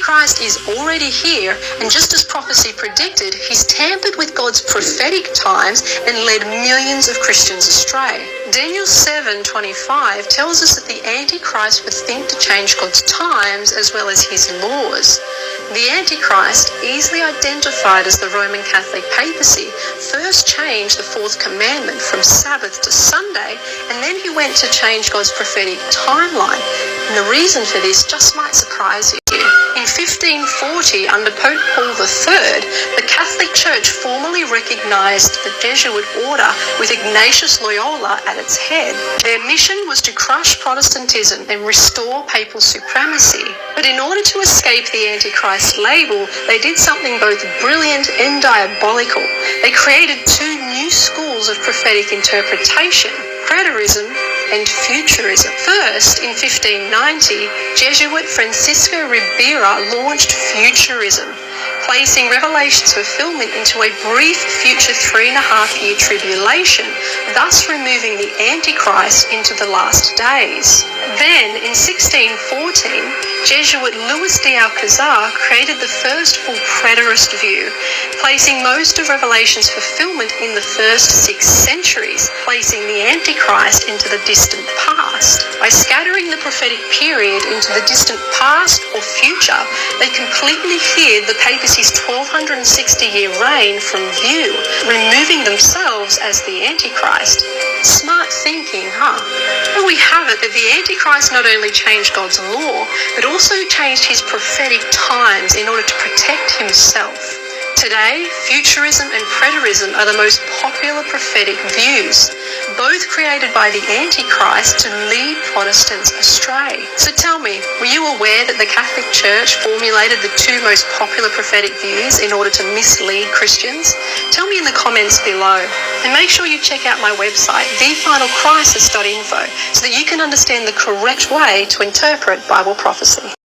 Antichrist is already here, and just as prophecy predicted, he's tampered with God's prophetic times and led millions of Christians astray. Daniel 7:25 tells us that the Antichrist would think to change God's times as well as his laws. The Antichrist, easily identified as the Roman Catholic papacy, first changed the fourth commandment from Sabbath to Sunday, and then he went to change God's prophetic timeline. And the reason for this just might surprise you. In 1540, under Pope Paul III, the Catholic Church formally recognized the Jesuit order with Ignatius Loyola at its head. Their mission was to crush Protestantism and restore papal supremacy. But in order to escape the Antichrist label, they did something both brilliant and diabolical. They created two new schools of prophetic interpretation: preterism and futurism. First, in 1590, Jesuit Francisco Ribera launched futurism, placing Revelation's fulfillment into a brief future 3.5-year tribulation, thus removing the Antichrist into the last days. Then, in 1614, Jesuit Luis de Alcazar created the first full preterist view, placing most of Revelation's fulfillment in the first 6 centuries, placing the Antichrist into the distant past. By scattering the prophetic period into the distant past or future, they completely hid the papacy's 1260-year reign from view, removing themselves as the Antichrist. Smart thinking, huh? Well, we have it that the Antichrist not only changed God's law, but also changed his prophetic times in order to protect himself. Today, futurism and preterism are the most popular prophetic views, both created by the Antichrist to lead Protestants astray. So tell me, were you aware that the Catholic Church formulated the two most popular prophetic views in order to mislead Christians? Tell me in the comments below. And make sure you check out my website, thefinalcrisis.info, so that you can understand the correct way to interpret Bible prophecy.